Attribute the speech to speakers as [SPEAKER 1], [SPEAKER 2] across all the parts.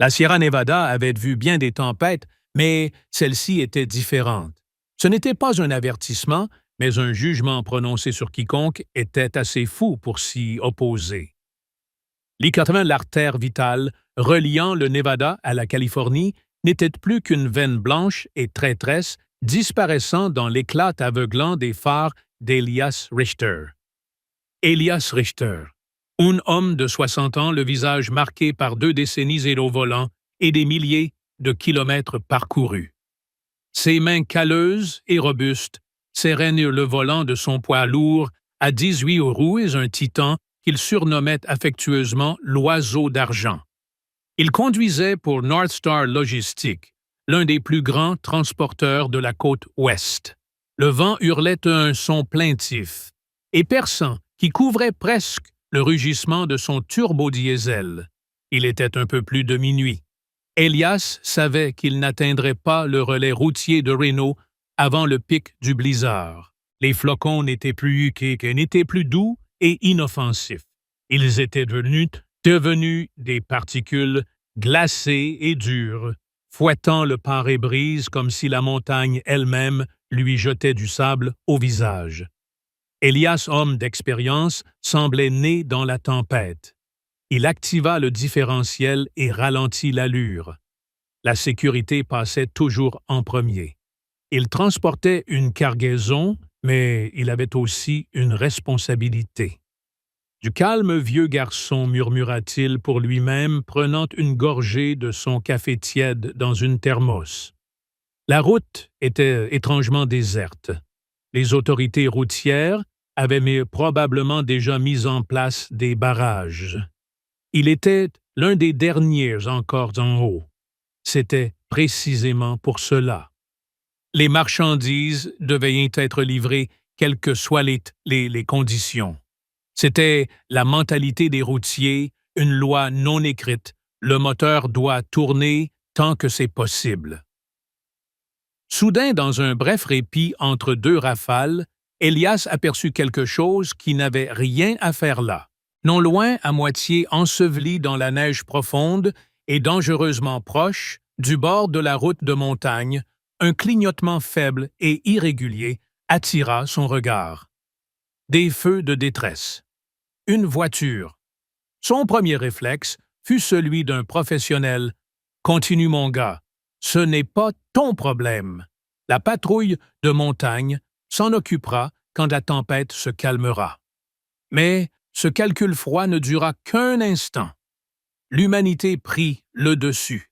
[SPEAKER 1] La Sierra Nevada avait vu bien des tempêtes, mais celle-ci était différente. Ce n'était pas un avertissement, mais un jugement prononcé sur quiconque était assez fou pour s'y opposer. L'I-80, l'artère vitale reliant le Nevada à la Californie, n'était plus qu'une veine blanche et traîtresse disparaissant dans l'éclat aveuglant des phares d'Elias Richter. Elias Richter, un homme de 60 ans, le visage marqué par 2 décennies et au volant et des milliers de kilomètres parcourus. Ses mains calleuses et robustes serraient le volant de son poids lourd à 18 roues et un titan qu'il surnommait affectueusement l'oiseau d'argent. Il conduisait pour North Star Logistics, l'un des plus grands transporteurs de la côte ouest. Le vent hurlait un son plaintif et perçant qui couvrait presque le rugissement de son turbo-diesel. Il était un peu plus de minuit. Elias savait qu'il n'atteindrait pas le relais routier de Reno avant le pic du blizzard. Les flocons n'étaient plus doux et inoffensifs. Ils étaient devenus des particules glacées et dures, fouettant le pare-brise comme si la montagne elle-même lui jetait du sable au visage. Elias, homme d'expérience, semblait né dans la tempête. Il activa le différentiel et ralentit l'allure. La sécurité passait toujours en premier. Il transportait une cargaison, mais il avait aussi une responsabilité. Du calme vieux garçon, murmura-t-il pour lui-même, prenant une gorgée de son café tiède dans une thermos. La route était étrangement déserte. Les autorités routières avaient probablement déjà mis en place des barrages. Il était l'un des derniers encore en haut. C'était précisément pour cela. Les marchandises devaient être livrées quelles que soient les conditions. C'était la mentalité des routiers, une loi non écrite. Le moteur doit tourner tant que c'est possible. Soudain, dans un bref répit entre 2 rafales, Elias aperçut quelque chose qui n'avait rien à faire là. Non loin, à moitié enseveli dans la neige profonde et dangereusement proche, du bord de la route de montagne, un clignotement faible et irrégulier attira son regard. Des feux de détresse. Une voiture. Son premier réflexe fut celui d'un professionnel. « Continue, mon gars. Ce n'est pas ton problème. La patrouille de montagne s'en occupera quand la tempête se calmera. » Mais ce calcul froid ne dura qu'un instant. L'humanité prit le dessus.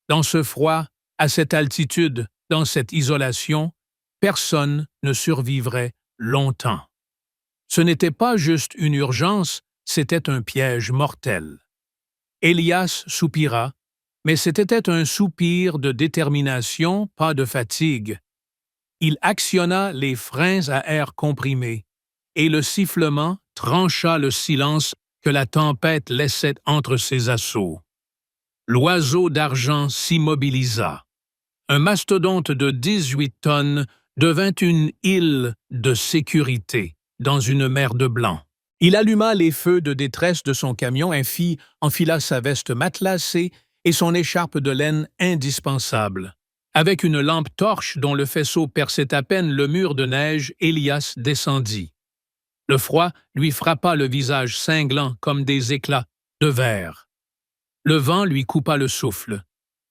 [SPEAKER 1] Dans ce froid, à cette altitude, dans cette isolation, personne ne survivrait longtemps. Ce n'était pas juste une urgence, c'était un piège mortel. Elias soupira, mais c'était un soupir de détermination, pas de fatigue. Il actionna les freins à air comprimé, et le sifflement trancha le silence que la tempête laissait entre ses assauts. L'oiseau d'argent s'immobilisa. Un mastodonte de 18 tonnes devint une île de sécurité dans une mer de blanc. Il alluma les feux de détresse de son camion et enfila sa veste matelassée et son écharpe de laine indispensable. Avec une lampe torche dont le faisceau perçait à peine le mur de neige, Elias descendit. Le froid lui frappa le visage cinglant comme des éclats de verre. Le vent lui coupa le souffle.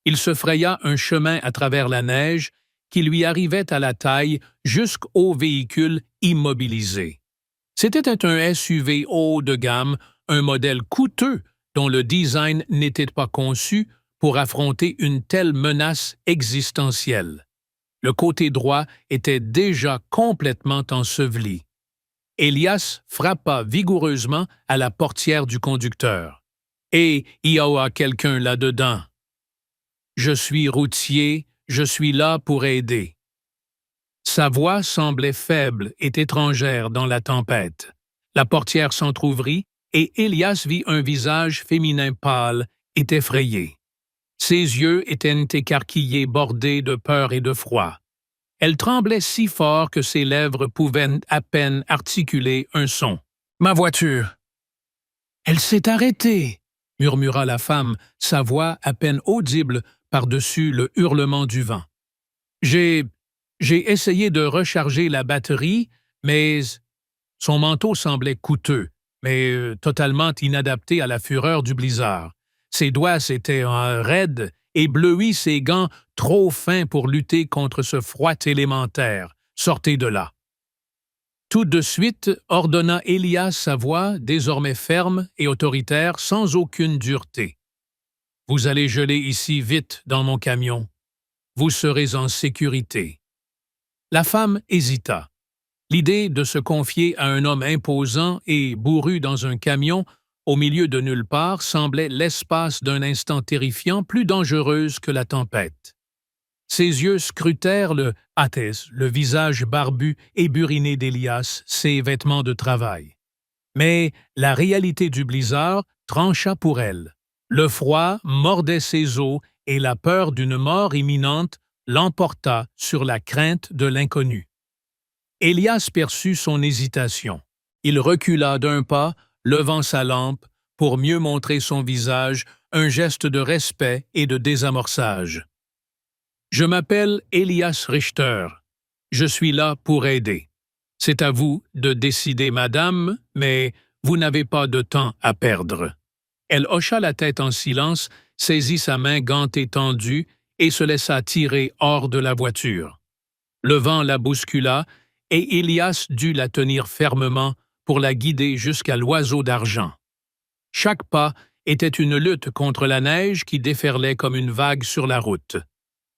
[SPEAKER 1] Il se fraya un chemin à travers la neige qui lui arrivait à la taille jusqu'au véhicule immobilisé. C'était un SUV haut de gamme, un modèle coûteux dont le design n'était pas conçu pour affronter une telle menace existentielle. Le côté droit était déjà complètement enseveli. Elias frappa vigoureusement à la portière du conducteur. « Et il y a quelqu'un là-dedans. Je suis routier, je suis là pour aider. » Sa voix semblait faible et étrangère dans la tempête. La portière s'entr'ouvrit et Elias vit un visage féminin pâle et effrayé. Ses yeux étaient écarquillés, bordés de peur et de froid. Elle tremblait si fort que ses lèvres pouvaient à peine articuler un son. « Ma voiture! »« Elle s'est arrêtée! » murmura la femme, sa voix à peine audible par-dessus le hurlement du vent. J'ai essayé de recharger la batterie, mais son manteau semblait coûteux, mais totalement inadapté à la fureur du blizzard. Ses doigts s'étaient raides et bleuis, ses gants trop fins pour lutter contre ce froid élémentaire. Sortez de là. Tout de suite, ordonna Elias, sa voix, désormais ferme et autoritaire, sans aucune dureté. Vous allez geler ici vite dans mon camion. Vous serez en sécurité. La femme hésita. L'idée de se confier à un homme imposant et bourru dans un camion au milieu de nulle part semblait l'espace d'un instant terrifiant plus dangereuse que la tempête. Ses yeux scrutèrent le Athès, le visage barbu et buriné d'Elias, ses vêtements de travail. Mais la réalité du blizzard trancha pour elle. Le froid mordait ses os et la peur d'une mort imminente l'emporta sur la crainte de l'inconnu. Elias perçut son hésitation. Il recula d'un pas, levant sa lampe, pour mieux montrer son visage, un geste de respect et de désamorçage. « Je m'appelle Elias Richter. Je suis là pour aider. C'est à vous de décider, madame, mais vous n'avez pas de temps à perdre. » Elle hocha la tête en silence, saisit sa main gantée tendue et se laissa tirer hors de la voiture. Le vent la bouscula et Elias dut la tenir fermement pour la guider jusqu'à l'oiseau d'argent. Chaque pas était une lutte contre la neige qui déferlait comme une vague sur la route.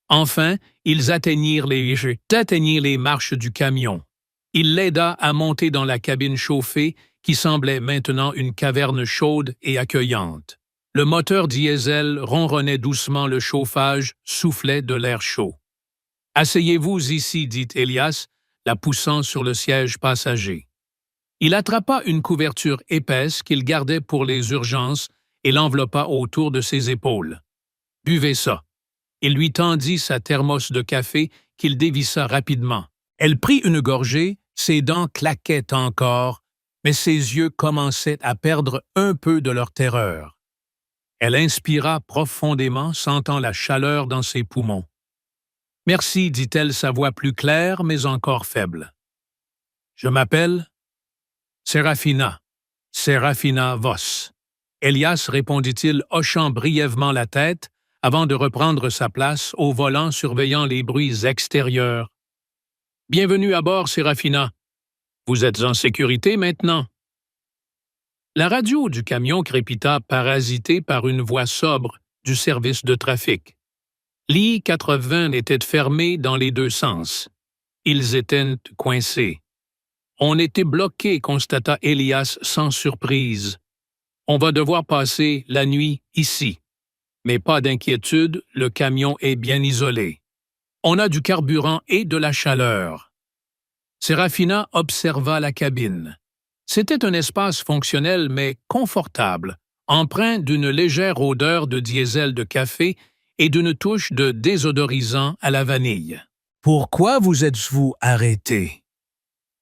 [SPEAKER 1] Enfin, ils atteignirent les marches du camion. Il l'aida à monter dans la cabine chauffée qui semblait maintenant une caverne chaude et accueillante. Le moteur diesel ronronnait doucement, le chauffage soufflait de l'air chaud. « Asseyez-vous ici, dit Elias, la poussant sur le siège passager. Il attrapa une couverture épaisse qu'il gardait pour les urgences et l'enveloppa autour de ses épaules. « Buvez ça. » Il lui tendit sa thermos de café qu'il dévissa rapidement. Elle prit une gorgée, ses dents claquaient encore, mais ses yeux commençaient à perdre un peu de leur terreur. Elle inspira profondément, sentant la chaleur dans ses poumons. « Merci, dit-elle, sa voix plus claire, mais encore faible. Je m'appelle Serafina Voss. » Elias répondit-il, hochant brièvement la tête, avant de reprendre sa place au volant surveillant les bruits extérieurs. « Bienvenue à bord, Serafina. Vous êtes en sécurité maintenant. » La radio du camion crépita, parasitée par une voix sobre du service de trafic. L'I-80 était fermé dans les deux sens. Ils étaient coincés. « On était bloqués, constata Elias sans surprise. On va devoir passer la nuit ici. Mais pas d'inquiétude, le camion est bien isolé. On a du carburant et de la chaleur. » Serafina observa la cabine. C'était un espace fonctionnel mais confortable, empreint d'une légère odeur de diesel de café et d'une touche de désodorisant à la vanille. « Pourquoi vous êtes-vous arrêté ?»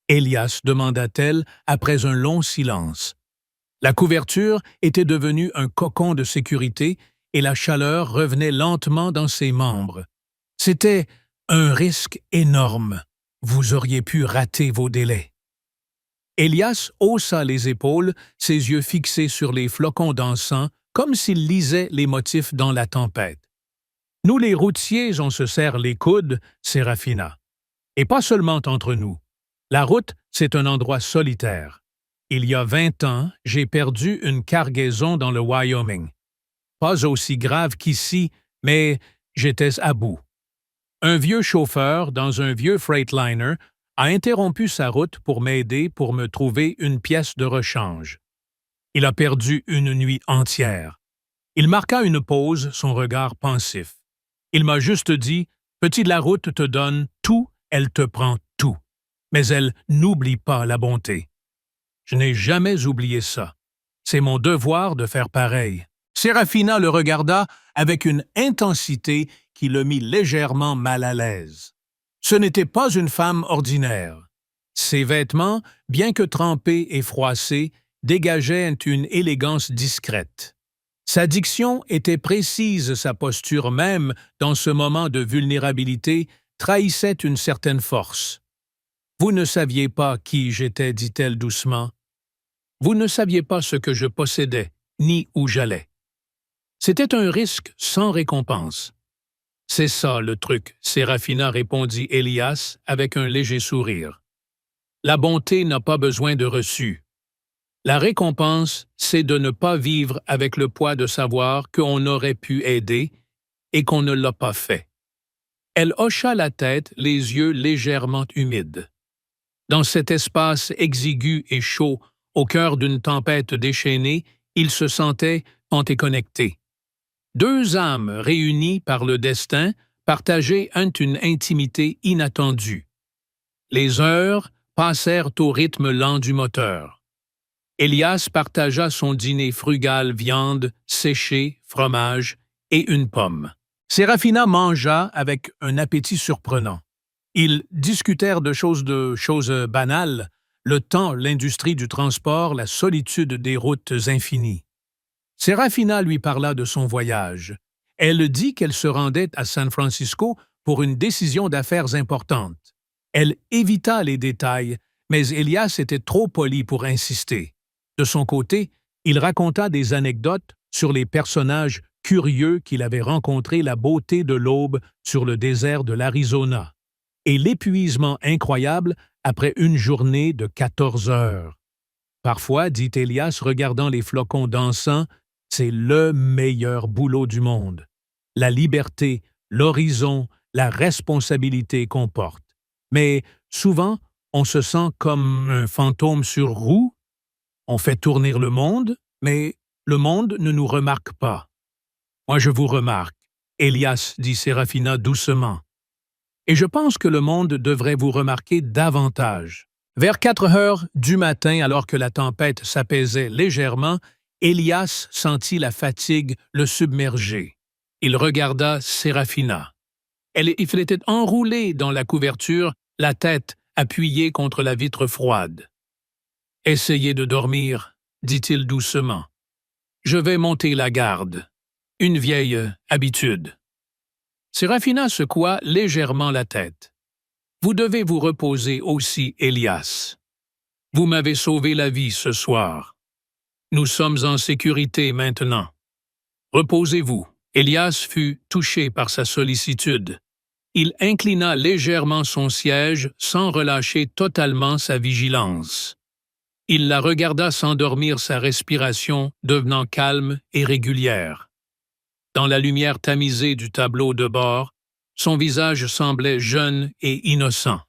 [SPEAKER 1] Elias demanda-t-elle après un long silence. La couverture était devenue un cocon de sécurité et la chaleur revenait lentement dans ses membres. C'était un risque énorme. Vous auriez pu rater vos délais. Elias haussa les épaules, ses yeux fixés sur les flocons d'encens, comme s'il lisait les motifs dans la tempête. « Nous les routiers, on se serre les coudes, Serafina. Et pas seulement entre nous. La route, c'est un endroit solitaire. Il y a 20 ans, j'ai perdu une cargaison dans le Wyoming. Pas aussi grave qu'ici, mais j'étais à bout. Un vieux chauffeur dans un vieux Freightliner a interrompu sa route pour m'aider pour me trouver une pièce de rechange. Il a perdu une nuit entière. Il marqua une pause, son regard pensif. Il m'a juste dit « Petit, la route te donne tout, elle te prend tout. Mais elle n'oublie pas la bonté. » Je n'ai jamais oublié ça. C'est mon devoir de faire pareil. Serafina le regarda avec une intensité qui le mit légèrement mal à l'aise. Ce n'était pas une femme ordinaire. Ses vêtements, bien que trempés et froissés, dégageaient une élégance discrète. Sa diction était précise, sa posture même, dans ce moment de vulnérabilité, trahissait une certaine force. « Vous ne saviez pas qui j'étais, dit-elle doucement. Vous ne saviez pas ce que je possédais, ni où j'allais. C'était un risque sans récompense. » « C'est ça le truc, Séraphina, répondit Elias avec un léger sourire. La bonté n'a pas besoin de reçu. La récompense, c'est de ne pas vivre avec le poids de savoir qu'on aurait pu aider et qu'on ne l'a pas fait. Elle hocha la tête, les yeux légèrement humides. Dans cet espace exigu et chaud, au cœur d'une tempête déchaînée, il se sentait connecté. Deux âmes réunies par le destin partageaient une intimité inattendue. Les heures passèrent au rythme lent du moteur. Elias partagea son dîner frugal, viande, séchée, fromage et une pomme. Séraphina mangea avec un appétit surprenant. Ils discutèrent de choses banales, le temps, l'industrie du transport, la solitude des routes infinies. Séraphina lui parla de son voyage. Elle dit qu'elle se rendait à San Francisco pour une décision d'affaires importante. Elle évita les détails, mais Elias était trop poli pour insister. De son côté, il raconta des anecdotes sur les personnages curieux qu'il avait rencontrés, la beauté de l'aube sur le désert de l'Arizona, et l'épuisement incroyable après une journée de 14 heures. Parfois, dit Elias, regardant les flocons d'encens, c'est le meilleur boulot du monde. La liberté, l'horizon, la responsabilité qu'on porte. Mais souvent, on se sent comme un fantôme sur roue. On fait tourner le monde, mais le monde ne nous remarque pas. Moi, je vous remarque, Elias, dit Séraphina doucement. Et je pense que le monde devrait vous remarquer davantage. Vers 4 heures du matin, alors que la tempête s'apaisait légèrement, Elias sentit la fatigue le submerger. Il regarda Séraphina. Elle était enroulée dans la couverture, la tête appuyée contre la vitre froide. « Essayez de dormir, » dit-il doucement. « Je vais monter la garde. Une vieille habitude. » Séraphina secoua légèrement la tête. « Vous devez vous reposer aussi, Elias. Vous m'avez sauvé la vie ce soir. Nous sommes en sécurité maintenant. Reposez-vous. » Elias fut touché par sa sollicitude. Il inclina légèrement son siège sans relâcher totalement sa vigilance. Il la regarda s'endormir, sa respiration devenant calme et régulière. Dans la lumière tamisée du tableau de bord, son visage semblait jeune et innocent.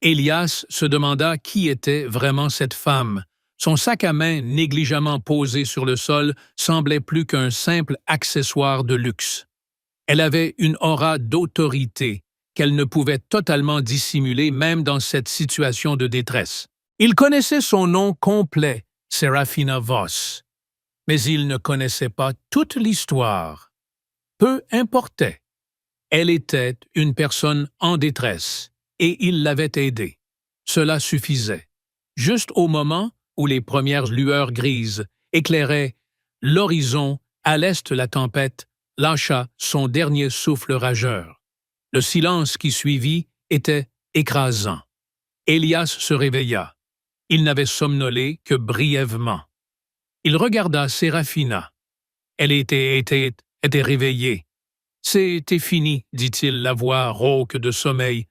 [SPEAKER 1] Elias se demanda qui était vraiment cette femme. Son sac à main négligemment posé sur le sol semblait plus qu'un simple accessoire de luxe. Elle avait une aura d'autorité qu'elle ne pouvait totalement dissimuler même dans cette situation de détresse. Il connaissait son nom complet, Séraphina Voss, mais il ne connaissait pas toute l'histoire. Peu importait. Elle était une personne en détresse, et il l'avait aidée. Cela suffisait. Juste au moment où les premières lueurs grises éclairaient l'horizon, à l'est la tempête lâcha son dernier souffle rageur. Le silence qui suivit était écrasant. Elias se réveilla. Il n'avait somnolé que brièvement. Il regarda Séraphina. Elle était réveillée. « C'était fini, dit-il, la voix rauque de sommeil.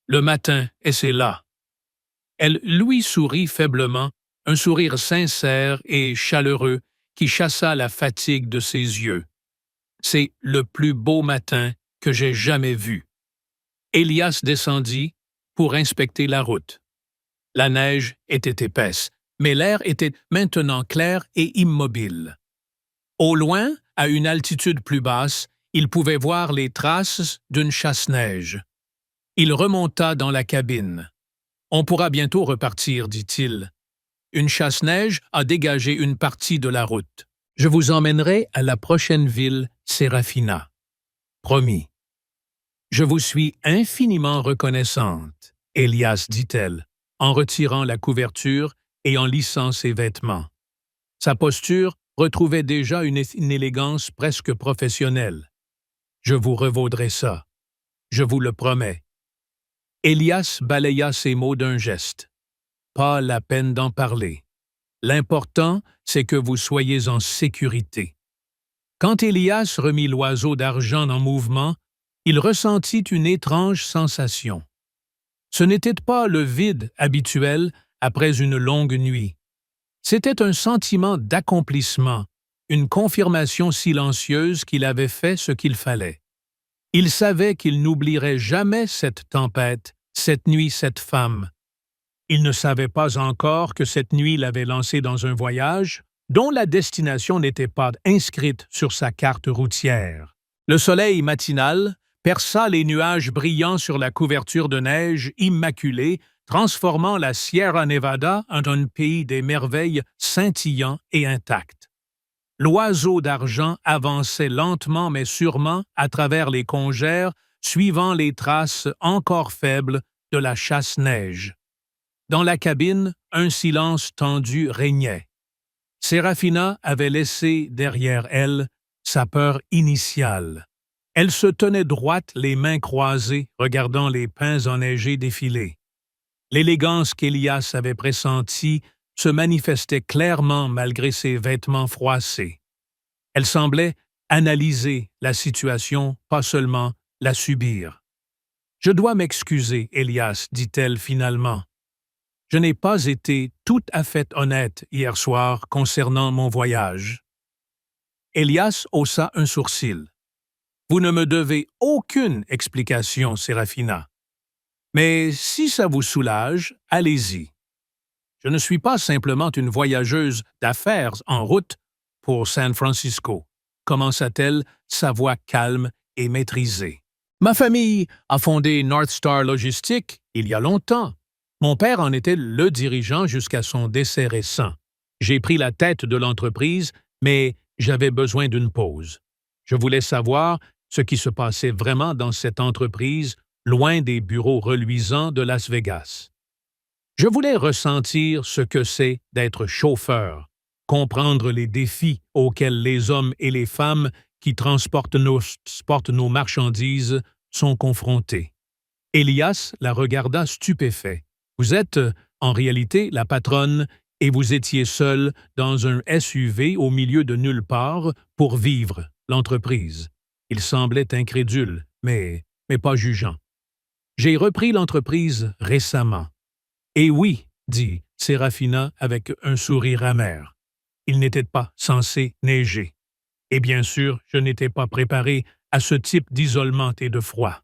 [SPEAKER 1] Le matin, et c'est là. » Elle lui sourit faiblement, un sourire sincère et chaleureux qui chassa la fatigue de ses yeux. « C'est le plus beau matin que j'ai jamais vu. » Elias descendit pour inspecter la route. La neige était épaisse, mais l'air était maintenant clair et immobile. Au loin, à une altitude plus basse, il pouvait voir les traces d'une chasse-neige. Il remonta dans la cabine. « On pourra bientôt repartir, dit-il. Une chasse-neige a dégagé une partie de la route. Je vous emmènerai à la prochaine ville, Séraphina. Promis. »« Je vous suis infiniment reconnaissante, Elias, dit-elle, en retirant la couverture et en lissant ses vêtements. Sa posture retrouvait déjà une élégance presque professionnelle. Je vous revaudrai ça. Je vous le promets. Elias balaya ces mots d'un geste. Pas la peine d'en parler. L'important, c'est que vous soyez en sécurité. Quand Elias remit l'oiseau d'argent en mouvement, il ressentit une étrange sensation. Ce n'était pas le vide habituel après une longue nuit. C'était un sentiment d'accomplissement, une confirmation silencieuse qu'il avait fait ce qu'il fallait. Il savait qu'il n'oublierait jamais cette tempête, cette nuit, cette femme. Il ne savait pas encore que cette nuit l'avait lancé dans un voyage dont la destination n'était pas inscrite sur sa carte routière. Le soleil matinal perça les nuages brillants sur la couverture de neige immaculée, transformant la Sierra Nevada en un pays des merveilles scintillant et intact. L'oiseau d'argent avançait lentement mais sûrement à travers les congères, suivant les traces encore faibles de la chasse-neige. Dans la cabine, un silence tendu régnait. Sérafina avait laissé derrière elle sa peur initiale. Elle se tenait droite, les mains croisées, regardant les pins enneigés défiler. L'élégance qu'Elias avait pressentie se manifestait clairement malgré ses vêtements froissés. Elle semblait analyser la situation, pas seulement la subir. « Je dois m'excuser, Elias, dit-elle finalement. Je n'ai pas été tout à fait honnête hier soir concernant mon voyage. » Elias haussa un sourcil. « Vous ne me devez aucune explication, Sérafina. Mais si ça vous soulage, allez-y. Je ne suis pas simplement une voyageuse d'affaires en route pour San Francisco, commença-t-elle, sa voix calme et maîtrisée. Ma famille a fondé North Star Logistics il y a longtemps. Mon père en était le dirigeant jusqu'à son décès récent. J'ai pris la tête de l'entreprise, mais j'avais besoin d'une pause. Je voulais savoir ce qui se passait vraiment dans cette entreprise, loin des bureaux reluisants de Las Vegas. Je voulais ressentir ce que c'est d'être chauffeur, comprendre les défis auxquels les hommes et les femmes qui transportent nos marchandises sont confrontés. Elias la regarda stupéfait. Vous êtes, en réalité, la patronne et vous étiez seul dans un SUV au milieu de nulle part pour vivre l'entreprise. Il semblait incrédule, mais pas jugeant. J'ai repris l'entreprise récemment. Et oui, dit Sérafina avec un sourire amer. Il n'était pas censé neiger. Et bien sûr, je n'étais pas préparé à ce type d'isolement et de froid.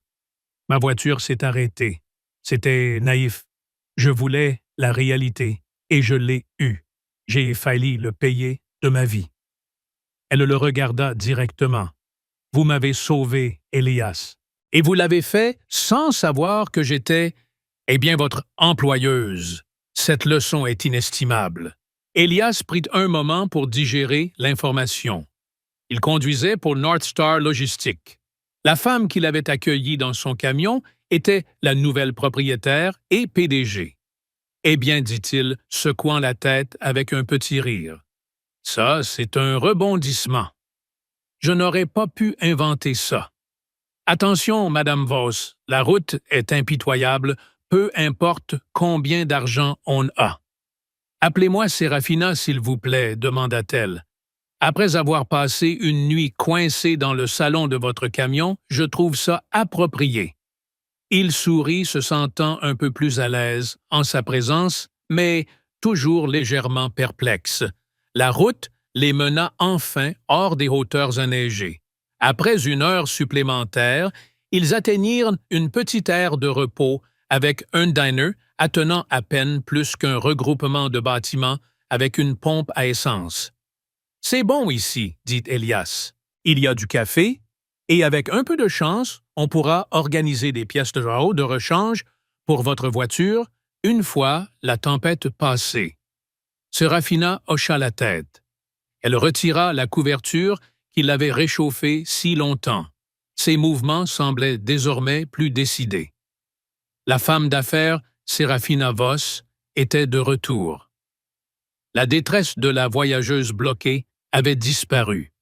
[SPEAKER 1] Ma voiture s'est arrêtée. C'était naïf. Je voulais la réalité et je l'ai eue. J'ai failli le payer de ma vie. Elle le regarda directement. Vous m'avez sauvé, Elias. Et vous l'avez fait sans savoir que j'étais, votre employeuse. Cette leçon est inestimable. Elias prit un moment pour digérer l'information. Il conduisait pour North Star Logistics. La femme qui l'avait accueilli dans son camion était la nouvelle propriétaire et PDG. Eh bien, dit-il, secouant la tête avec un petit rire. Ça, c'est un rebondissement. Je n'aurais pas pu inventer ça. Attention, Madame Voss, la route est impitoyable, peu importe combien d'argent on a. Appelez-moi Sérafina, s'il vous plaît, demanda-t-elle. Après avoir passé une nuit coincée dans le salon de votre camion, je trouve ça approprié. Il sourit, se sentant un peu plus à l'aise en sa présence, mais toujours légèrement perplexe. La route les mena enfin hors des hauteurs enneigées. Après une heure supplémentaire, ils atteignirent une petite aire de repos avec un diner attenant à peine plus qu'un regroupement de bâtiments avec une pompe à essence. « C'est bon ici, dit Elias. Il y a du café, et avec un peu de chance, on pourra organiser des pièces de rechange pour votre voiture une fois la tempête passée. » Sérafina hocha la tête. Elle retira la couverture qui l'avait réchauffée si longtemps. Ses mouvements semblaient désormais plus décidés. La femme d'affaires, Sérafina Voss, était de retour. La détresse de la voyageuse bloquée avait disparu.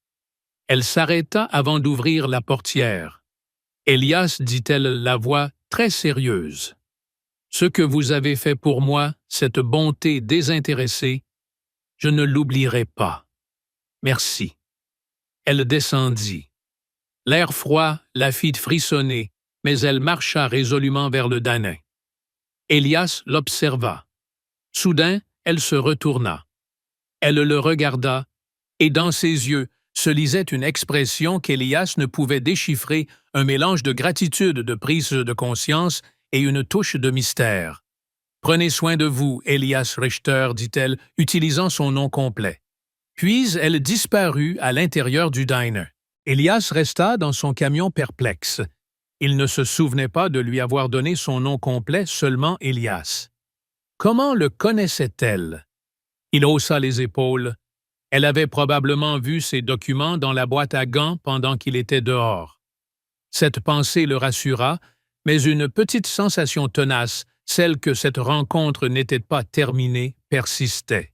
[SPEAKER 1] Elle s'arrêta avant d'ouvrir la portière. « Elias, dit-elle la voix très sérieuse, ce que vous avez fait pour moi, cette bonté désintéressée, je ne l'oublierai pas. Merci. » Elle descendit. L'air froid la fit frissonner, mais elle marcha résolument vers le Danain. Elias l'observa. Soudain, elle se retourna. Elle le regarda, et dans ses yeux se lisait une expression qu'Elias ne pouvait déchiffrer, un mélange de gratitude, de prise de conscience et une touche de mystère. « Prenez soin de vous, Elias Richter, dit-elle, utilisant son nom complet. » Puis elle disparut à l'intérieur du diner. Elias resta dans son camion perplexe. Il ne se souvenait pas de lui avoir donné son nom complet, seulement Elias. Comment le connaissait-elle? Il haussa les épaules. Elle avait probablement vu ses documents dans la boîte à gants pendant qu'il était dehors. Cette pensée le rassura, mais une petite sensation tenace, celle que cette rencontre n'était pas terminée, persistait.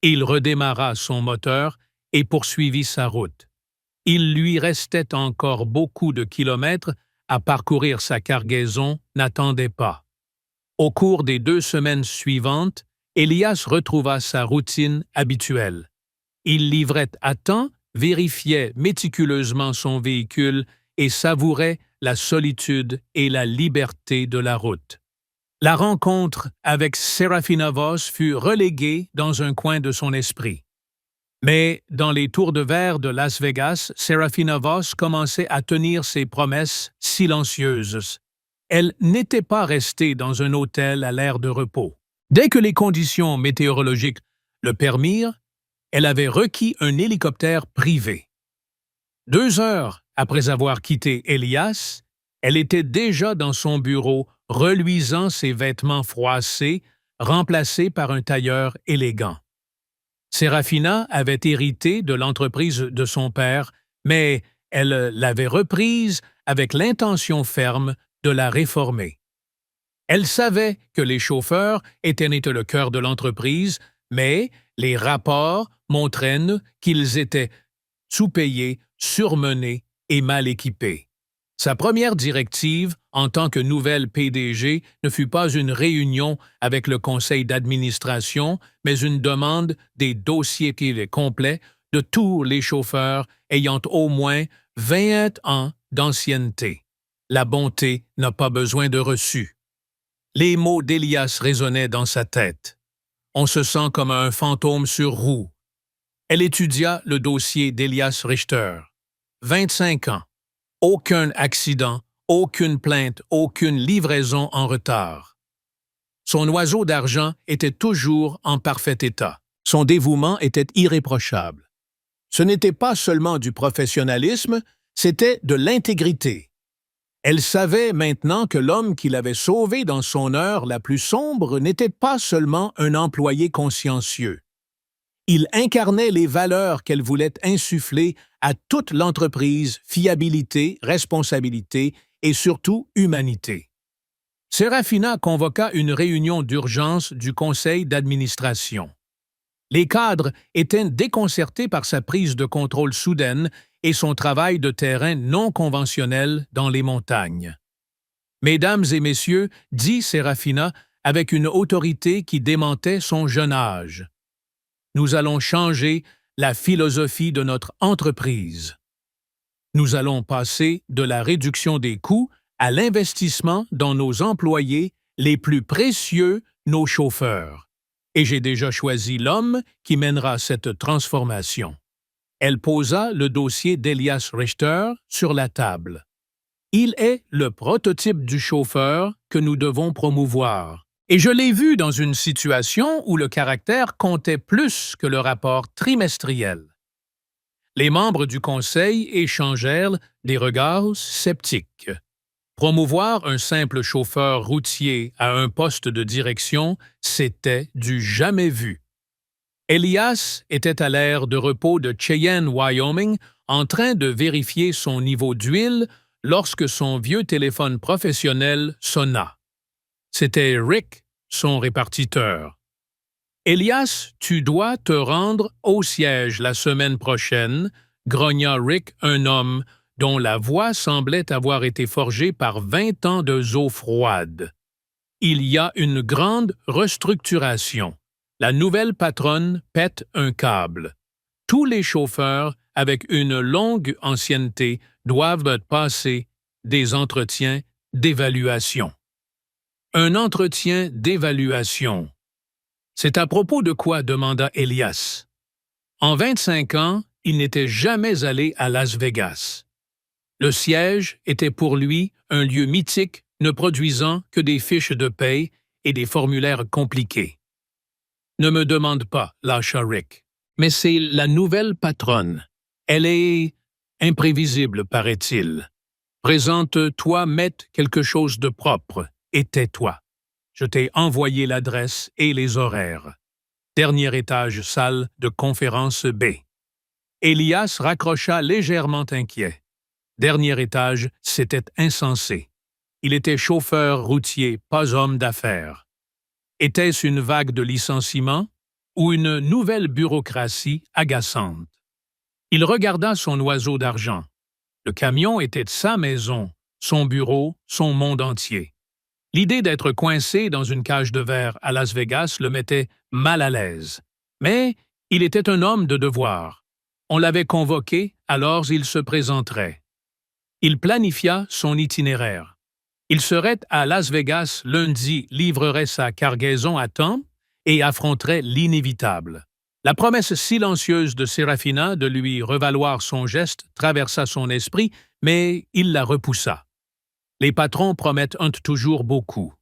[SPEAKER 1] Il redémarra son moteur et poursuivit sa route. Il lui restait encore beaucoup de kilomètres à parcourir. Sa cargaison n'attendait pas. Au cours des 2 semaines suivantes, Elias retrouva sa routine habituelle. Il livrait à temps, vérifiait méticuleusement son véhicule et savourait la solitude et la liberté de la route. La rencontre avec Serafina Voss fut reléguée dans un coin de son esprit. Mais dans les tours de verre de Las Vegas, Serafina Voss commençait à tenir ses promesses silencieuses. Elle n'était pas restée dans un hôtel à l'air de repos. Dès que les conditions météorologiques le permirent, elle avait requis un hélicoptère privé. 2 heures après avoir quitté Elias, elle était déjà dans son bureau, reluisant ses vêtements froissés, remplacés par un tailleur élégant. Serafina avait hérité de l'entreprise de son père, mais elle l'avait reprise avec l'intention ferme de la réformer. Elle savait que les chauffeurs étaient le cœur de l'entreprise, mais les rapports montraient qu'ils étaient sous-payés, surmenés et mal équipés. Sa première directive, en tant que nouvelle PDG, ne fut pas une réunion avec le conseil d'administration, mais une demande des dossiers complets de tous les chauffeurs ayant au moins 20 ans d'ancienneté. La bonté n'a pas besoin de reçu. Les mots d'Elias résonnaient dans sa tête. On se sent comme un fantôme sur roue. Elle étudia le dossier d'Elias Richter. 25 ans. Aucun accident, aucune plainte, aucune livraison en retard. Son oiseau d'argent était toujours en parfait état. Son dévouement était irréprochable. Ce n'était pas seulement du professionnalisme, c'était de l'intégrité. Elle savait maintenant que l'homme qui l'avait sauvé dans son heure la plus sombre n'était pas seulement un employé consciencieux. Il incarnait les valeurs qu'elle voulait insuffler à toute l'entreprise: fiabilité, responsabilité et surtout humanité. Serafina convoqua une réunion d'urgence du conseil d'administration. Les cadres étaient déconcertés par sa prise de contrôle soudaine et son travail de terrain non conventionnel dans les montagnes. « Mesdames et messieurs, dit Serafina avec une autorité qui démentait son jeune âge, nous allons changer la philosophie de notre entreprise. Nous allons passer de la réduction des coûts à l'investissement dans nos employés les plus précieux, nos chauffeurs. Et j'ai déjà choisi l'homme qui mènera cette transformation. » Elle posa le dossier d'Elias Richter sur la table. Il est le prototype du chauffeur que nous devons promouvoir. Et je l'ai vu dans une situation où le caractère comptait plus que le rapport trimestriel. Les membres du conseil échangèrent des regards sceptiques. Promouvoir un simple chauffeur routier à un poste de direction, c'était du jamais vu. Elias était à l'aire de repos de Cheyenne, Wyoming, en train de vérifier son niveau d'huile lorsque son vieux téléphone professionnel sonna. C'était Rick, son répartiteur. Elias, tu dois te rendre au siège la semaine prochaine, grogna Rick, un homme dont la voix semblait avoir été forgée par 20 ans de eau froide. Il y a une grande restructuration. La nouvelle patronne pète un câble. Tous les chauffeurs avec une longue ancienneté doivent passer des entretiens d'évaluation. Un entretien d'évaluation. C'est à propos de quoi demanda Elias. En 25 ans, il n'était jamais allé à Las Vegas. Le siège était pour lui un lieu mythique ne produisant que des fiches de paye et des formulaires compliqués. Ne me demande pas, lâcha Rick. Mais c'est la nouvelle patronne. Elle est imprévisible, paraît-il. Présente-toi, mette quelque chose de propre, et tais-toi. Je t'ai envoyé l'adresse et les horaires. Dernier étage, salle de conférence B. Elias raccrocha légèrement inquiet. Dernier étage, c'était insensé. Il était chauffeur routier, pas homme d'affaires. Était-ce une vague de licenciements ou une nouvelle bureaucratie agaçante? Il regarda son oiseau d'argent. Le camion était sa maison, son bureau, son monde entier. L'idée d'être coincé dans une cage de verre à Las Vegas le mettait mal à l'aise. Mais il était un homme de devoir. On l'avait convoqué, alors il se présenterait. Il planifia son itinéraire. Il serait à Las Vegas lundi, livrerait sa cargaison à temps et affronterait l'inévitable. La promesse silencieuse de Serafina de lui revaloir son geste traversa son esprit, mais il la repoussa. Les patrons promettent toujours beaucoup.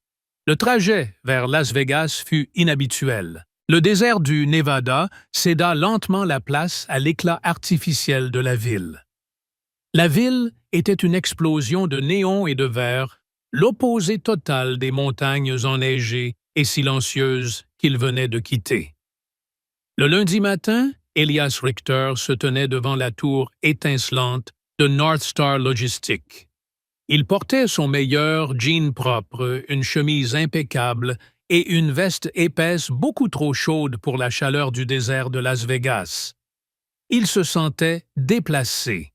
[SPEAKER 1] Le trajet vers Las Vegas fut inhabituel. Le désert du Nevada céda lentement la place à l'éclat artificiel de la ville. La ville était une explosion de néons et de verre, l'opposé total des montagnes enneigées et silencieuses qu'il venait de quitter. Le lundi matin, Elias Richter se tenait devant la tour étincelante de North Star Logistics. Il portait son meilleur jean propre, une chemise impeccable et une veste épaisse beaucoup trop chaude pour la chaleur du désert de Las Vegas. Il se sentait déplacé.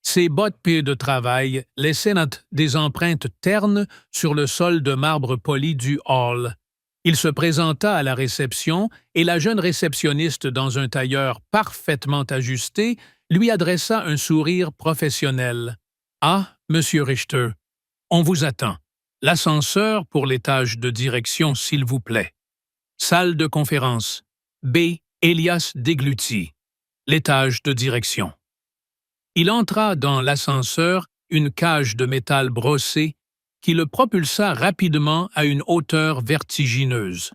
[SPEAKER 1] Ses bottes-pieds de travail laissaient des empreintes ternes sur le sol de marbre poli du hall. Il se présenta à la réception et la jeune réceptionniste dans un tailleur parfaitement ajusté lui adressa un sourire professionnel. « Ah, Monsieur Richter, on vous attend. L'ascenseur pour l'étage de direction, s'il vous plaît. Salle de conférence. B. Elias déglutit. L'étage de direction. » Il entra dans l'ascenseur, une cage de métal brossé, qui le propulsa rapidement à une hauteur vertigineuse.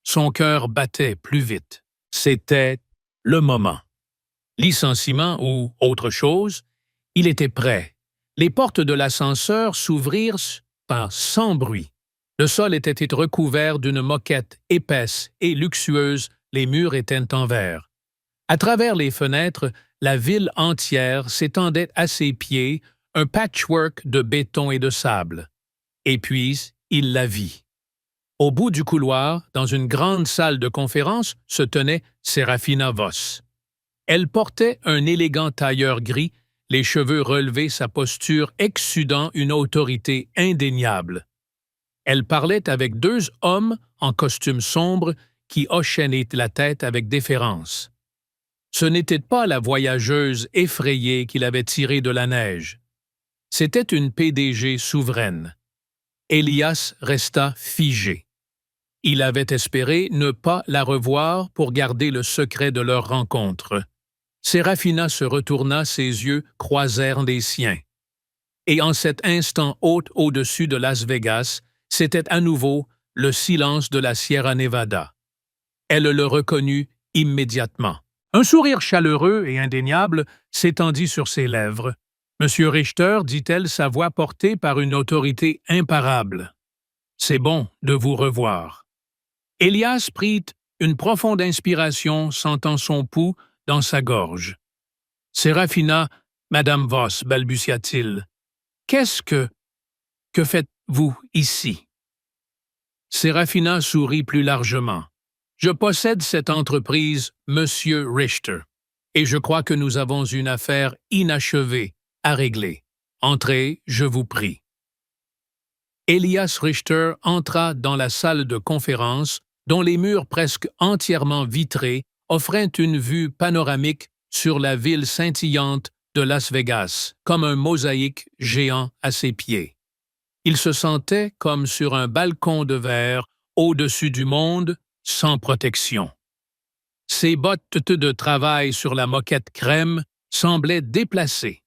[SPEAKER 1] Son cœur battait plus vite. C'était le moment. Licenciement ou autre chose, il était prêt. Les portes de l'ascenseur s'ouvrirent sans bruit. Le sol était recouvert d'une moquette épaisse et luxueuse, les murs étaient en verre. À travers les fenêtres, la ville entière s'étendait à ses pieds, un patchwork de béton et de sable. Et puis, il la vit. Au bout du couloir, dans une grande salle de conférence, se tenait Serafina Voss. Elle portait un élégant tailleur gris, les cheveux relevés, sa posture exsudant une autorité indéniable. Elle parlait avec deux hommes en costume sombre qui hochaient la tête avec déférence. Ce n'était pas la voyageuse effrayée qu'il avait tirée de la neige. C'était une PDG souveraine. Elias resta figé. Il avait espéré ne pas la revoir pour garder le secret de leur rencontre. Serafina se retourna, ses yeux croisèrent les siens. Et en cet instant haut au-dessus de Las Vegas, c'était à nouveau le silence de la Sierra Nevada. Elle le reconnut immédiatement. Un sourire chaleureux et indéniable s'étendit sur ses lèvres. « Monsieur Richter, dit-elle, sa voix portée par une autorité imparable. C'est bon de vous revoir. » Elias prit une profonde inspiration, sentant son pouls dans sa gorge. « Serafina, Madame Voss, balbutia-t-il. Qu'est-ce que faites-vous ici? » Serafina sourit plus largement. « Je possède cette entreprise, Monsieur Richter, et je crois que nous avons une affaire inachevée à régler. Entrez, je vous prie. Elias Richter entra dans la salle de conférence, dont les murs presque entièrement vitrés offraient une vue panoramique sur la ville scintillante de Las Vegas, comme un mosaïque géant à ses pieds. Il se sentait comme sur un balcon de verre au-dessus du monde, sans protection. Ses bottes de travail sur la moquette crème semblaient déplacées.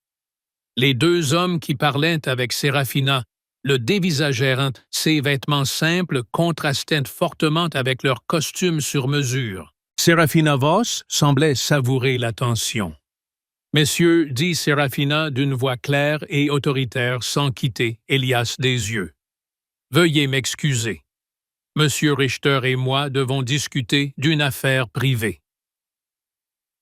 [SPEAKER 1] Les deux hommes qui parlaient avec Serafina le dévisagèrent, ses vêtements simples contrastaient fortement avec leurs costumes sur mesure. Serafina Voss semblait savourer l'attention. « Messieurs, dit Serafina d'une voix claire et autoritaire sans quitter Elias des yeux. Veuillez m'excuser. Monsieur Richter et moi devons discuter d'une affaire privée. »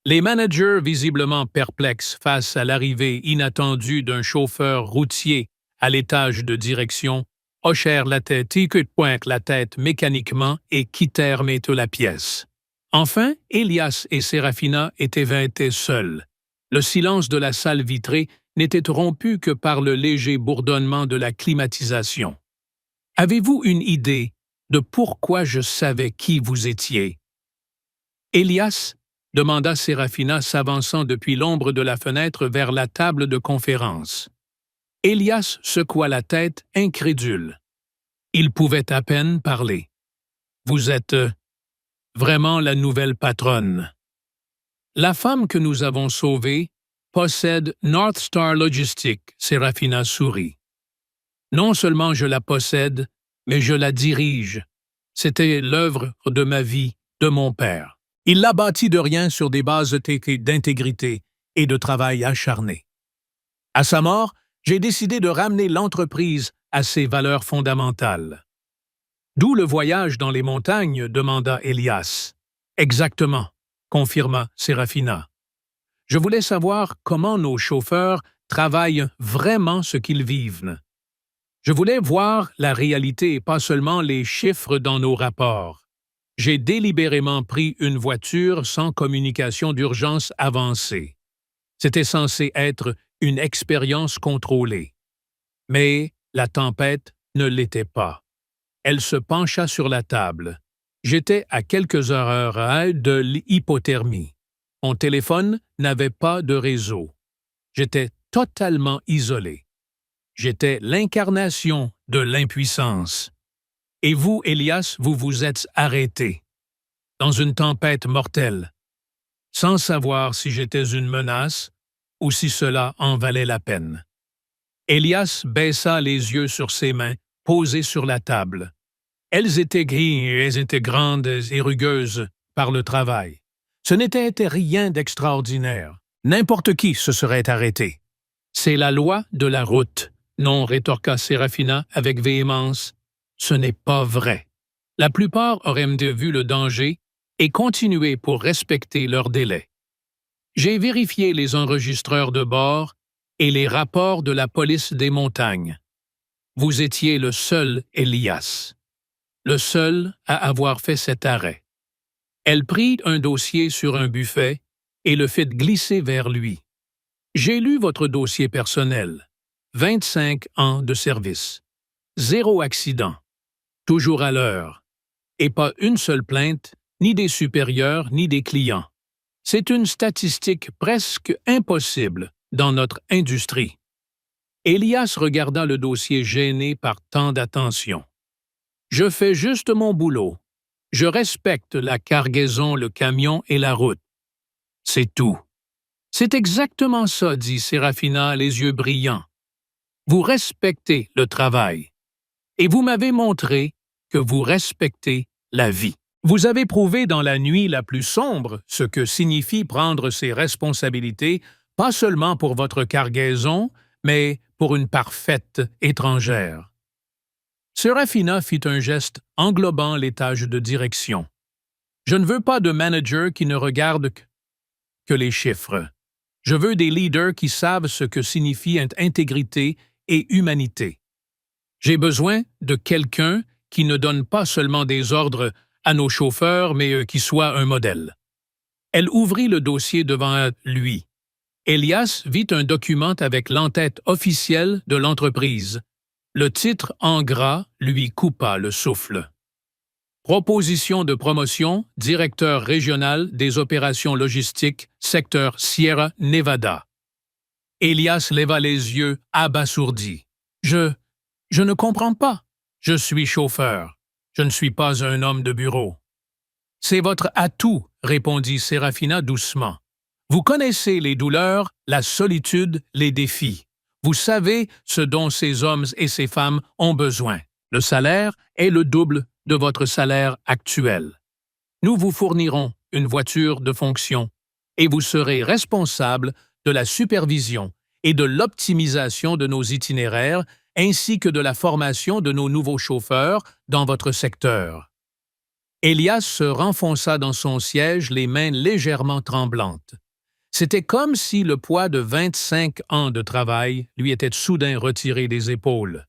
[SPEAKER 1] Les managers, visiblement perplexes face à l'arrivée inattendue d'un chauffeur routier à l'étage de direction, hochèrent la tête mécaniquement et quittèrent la pièce. Enfin, Elias et Serafina étaient seuls. Le silence de la salle vitrée n'était rompu que par le léger bourdonnement de la climatisation. « Avez-vous une idée de pourquoi je savais qui vous étiez? » Elias demanda Serafina s'avançant depuis l'ombre de la fenêtre vers la table de conférence. Elias secoua la tête, incrédule. Il pouvait à peine parler. « Vous êtes vraiment la nouvelle patronne. » La femme que nous avons sauvée possède North Star Logistics, Serafina sourit. Non seulement je la possède, mais je la dirige. C'était l'œuvre de ma vie, de mon père. Il l'a bâtie de rien sur des bases d'intégrité et de travail acharné. À sa mort, j'ai décidé de ramener l'entreprise à ses valeurs fondamentales. D'où le voyage dans les montagnes, demanda Elias. Exactement, confirma Serafina. Je voulais savoir comment nos chauffeurs travaillent vraiment ce qu'ils vivent. Je voulais voir la réalité et pas seulement les chiffres dans nos rapports. J'ai délibérément pris une voiture sans communication d'urgence avancée. C'était censé être une expérience contrôlée. Mais la tempête ne l'était pas. Elle se pencha sur la table. J'étais à quelques heures de l'hypothermie. Mon téléphone n'avait pas de réseau. J'étais totalement isolé. J'étais l'incarnation de l'impuissance. Et vous, Elias, vous vous êtes arrêté, dans une tempête mortelle, sans savoir si j'étais une menace ou si cela en valait la peine. Elias baissa les yeux sur ses mains, posées sur la table. Elles étaient grandes et rugueuses par le travail. Ce n'était rien d'extraordinaire. N'importe qui se serait arrêté. C'est la loi de la route, non, rétorqua Serafina avec véhémence. Ce n'est pas vrai. La plupart auraient vu le danger et continué pour respecter leur délai. J'ai vérifié les enregistreurs de bord et les rapports de la police des montagnes. Vous étiez le seul Elias, le seul à avoir fait cet arrêt. Elle prit un dossier sur un buffet et le fit glisser vers lui. J'ai lu votre dossier personnel. 25 ans de service. 0 accident. Toujours à l'heure. Et pas une seule plainte, ni des supérieurs, ni des clients. C'est une statistique presque impossible dans notre industrie. Elias regarda le dossier gêné par tant d'attention. Je fais juste mon boulot. Je respecte la cargaison, le camion et la route. C'est tout. C'est exactement ça, dit Serafina, les yeux brillants. Vous respectez le travail. Et vous m'avez montré que vous respectez la vie. Vous avez prouvé dans la nuit la plus sombre ce que signifie prendre ses responsabilités, pas seulement pour votre cargaison, mais pour une parfaite étrangère. Serafina fit un geste englobant l'étage de direction. Je ne veux pas de manager qui ne regarde que les chiffres. Je veux des leaders qui savent ce que signifie intégrité et humanité. J'ai besoin de quelqu'un qui ne donne pas seulement des ordres à nos chauffeurs, mais qui soit un modèle. » Elle ouvrit le dossier devant lui. Elias vit un document avec l'entête officielle de l'entreprise. Le titre en gras lui coupa le souffle. Proposition de promotion, directeur régional des opérations logistiques, secteur Sierra Nevada. Elias leva les yeux abasourdi. Je ne comprends pas. Je suis chauffeur. Je ne suis pas un homme de bureau. C'est votre atout, répondit Serafina doucement. Vous connaissez les douleurs, la solitude, les défis. Vous savez ce dont ces hommes et ces femmes ont besoin. Le salaire est le double de votre salaire actuel. Nous vous fournirons une voiture de fonction et vous serez responsable de la supervision et de l'optimisation de nos itinéraires ainsi que de la formation de nos nouveaux chauffeurs dans votre secteur. Elias se renfonça dans son siège, les mains légèrement tremblantes. C'était comme si le poids de 25 ans de travail lui était soudain retiré des épaules.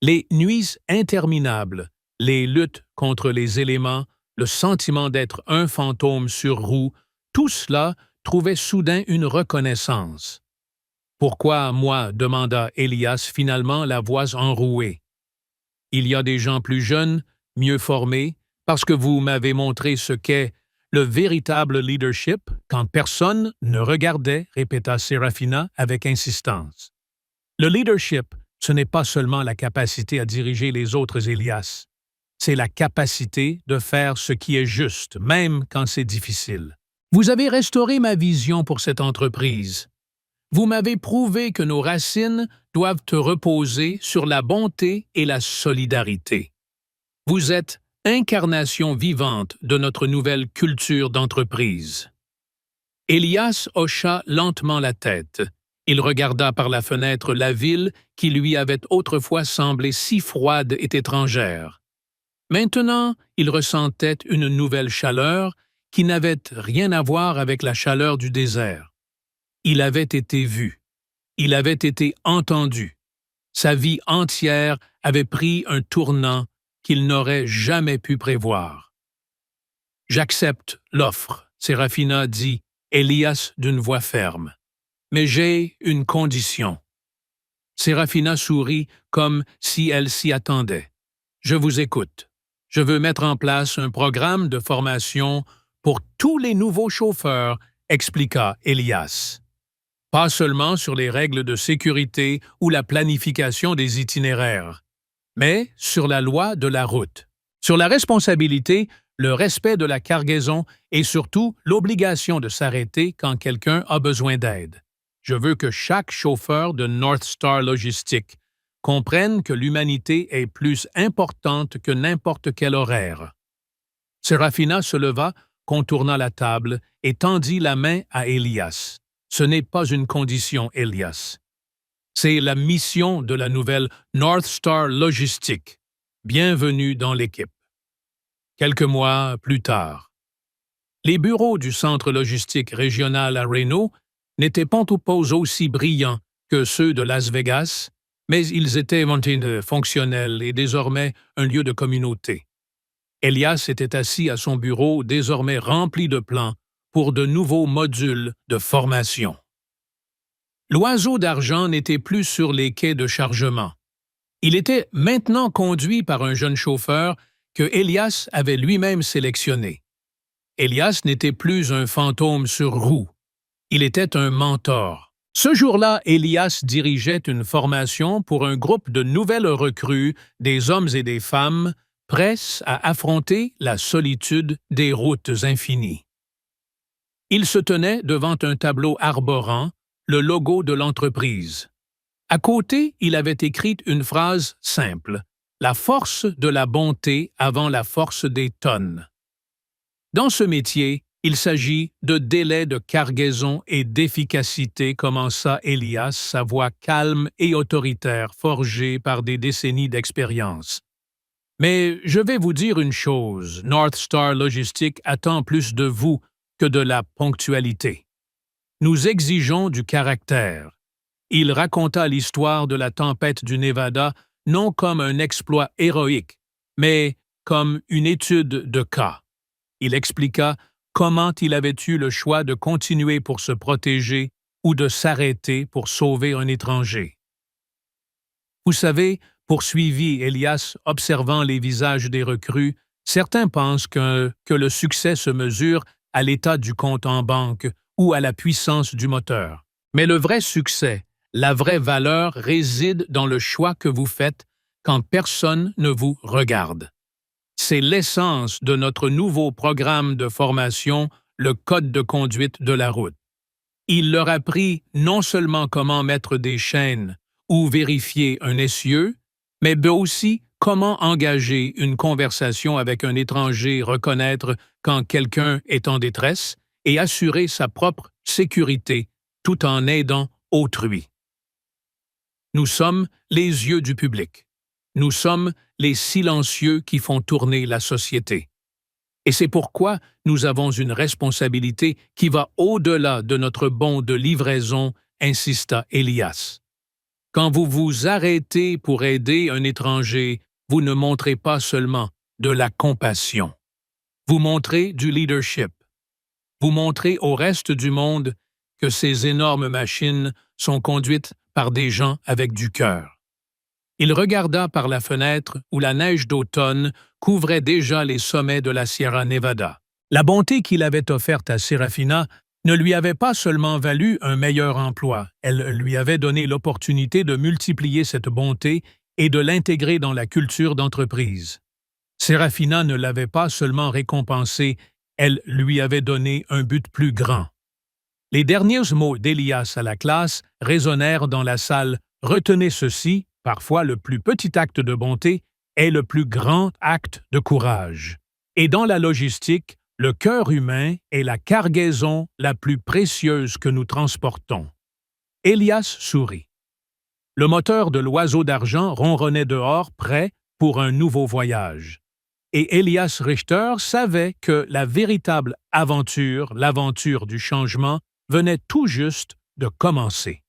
[SPEAKER 1] Les nuits interminables, les luttes contre les éléments, le sentiment d'être un fantôme sur roue, tout cela trouvait soudain une reconnaissance. « Pourquoi moi » demanda Elias finalement, la voix enrouée. « Il y a des gens plus jeunes, mieux formés, parce que vous m'avez montré ce qu'est le véritable leadership quand personne ne regardait, répéta Serafina avec insistance. Le leadership, ce n'est pas seulement la capacité à diriger les autres, Elias. C'est la capacité de faire ce qui est juste, même quand c'est difficile. Vous avez restauré ma vision pour cette entreprise. Vous m'avez prouvé que nos racines doivent reposer sur la bonté et la solidarité. Vous êtes incarnation vivante de notre nouvelle culture d'entreprise. » Elias hocha lentement la tête. Il regarda par la fenêtre la ville qui lui avait autrefois semblé si froide et étrangère. Maintenant, il ressentait une nouvelle chaleur qui n'avait rien à voir avec la chaleur du désert. Il avait été vu. Il avait été entendu. Sa vie entière avait pris un tournant qu'il n'aurait jamais pu prévoir. « J'accepte l'offre », Serafina dit Elias d'une voix ferme. « Mais j'ai une condition. » Serafina sourit comme si elle s'y attendait. « Je vous écoute. Je veux mettre en place un programme de formation pour tous les nouveaux chauffeurs, expliqua Elias. Pas seulement sur les règles de sécurité ou la planification des itinéraires, mais sur la loi de la route, sur la responsabilité, le respect de la cargaison et surtout l'obligation de s'arrêter quand quelqu'un a besoin d'aide. Je veux que chaque chauffeur de North Star Logistics comprenne que l'humanité est plus importante que n'importe quel horaire. Serafina se leva, contourna la table et tendit la main à Elias. Ce n'est pas une condition, Elias. C'est la mission de la nouvelle North Star Logistics. Bienvenue dans l'équipe. Quelques mois plus tard. Les bureaux du centre logistique régional à Reno n'étaient pas aussi brillants que ceux de Las Vegas, mais ils étaient fonctionnels et désormais un lieu de communauté. Elias était assis à son bureau désormais rempli de plans pour de nouveaux modules de formation. L'oiseau d'argent n'était plus sur les quais de chargement. Il était maintenant conduit par un jeune chauffeur que Elias avait lui-même sélectionné. Elias n'était plus un fantôme sur roue. Il était un mentor. Ce jour-là, Elias dirigeait une formation pour un groupe de nouvelles recrues, des hommes et des femmes, prêts à affronter la solitude des routes infinies. Il se tenait devant un tableau arborant le logo de l'entreprise. À côté, il avait écrit une phrase simple « La force de la bonté avant la force des tonnes ». Dans ce métier, il s'agit de délai de cargaison et d'efficacité, commença Elias, sa voix calme et autoritaire, forgée par des décennies d'expérience. Mais je vais vous dire une chose, North Star Logistics attend plus de vous que de la ponctualité. Nous exigeons du caractère. Il raconta l'histoire de la tempête du Nevada non comme un exploit héroïque, mais comme une étude de cas. Il expliqua comment il avait eu le choix de continuer pour se protéger ou de s'arrêter pour sauver un étranger. Vous savez, poursuivit Elias, observant les visages des recrues, certains pensent que le succès se mesure à l'état du compte en banque ou à la puissance du moteur. Mais le vrai succès, la vraie valeur réside dans le choix que vous faites quand personne ne vous regarde. C'est l'essence de notre nouveau programme de formation, le Code de conduite de la route. Il leur apprit non seulement comment mettre des chaînes ou vérifier un essieu, mais aussi comment engager une conversation avec un étranger, reconnaître quand quelqu'un est en détresse et assurer sa propre sécurité tout en aidant autrui. Nous sommes les yeux du public. Nous sommes les silencieux qui font tourner la société. Et c'est pourquoi nous avons une responsabilité qui va au-delà de notre bon de livraison, insista Elias. Quand vous vous arrêtez pour aider un étranger, vous ne montrez pas seulement de la compassion. Vous montrez du leadership. Vous montrez au reste du monde que ces énormes machines sont conduites par des gens avec du cœur. Il regarda par la fenêtre où la neige d'automne couvrait déjà les sommets de la Sierra Nevada. La bonté qu'il avait offerte à Serafina ne lui avait pas seulement valu un meilleur emploi, elle lui avait donné l'opportunité de multiplier cette bonté et de l'intégrer dans la culture d'entreprise. Serafina ne l'avait pas seulement récompensé, elle lui avait donné un but plus grand. Les derniers mots d'Elias à la classe résonnèrent dans la salle « Retenez ceci ». Parfois, le plus petit acte de bonté est le plus grand acte de courage. Et dans la logistique, le cœur humain est la cargaison la plus précieuse que nous transportons. Elias sourit. Le moteur de l'oiseau d'argent ronronnait dehors, prêt pour un nouveau voyage. Et Elias Richter savait que la véritable aventure, l'aventure du changement, venait tout juste de commencer.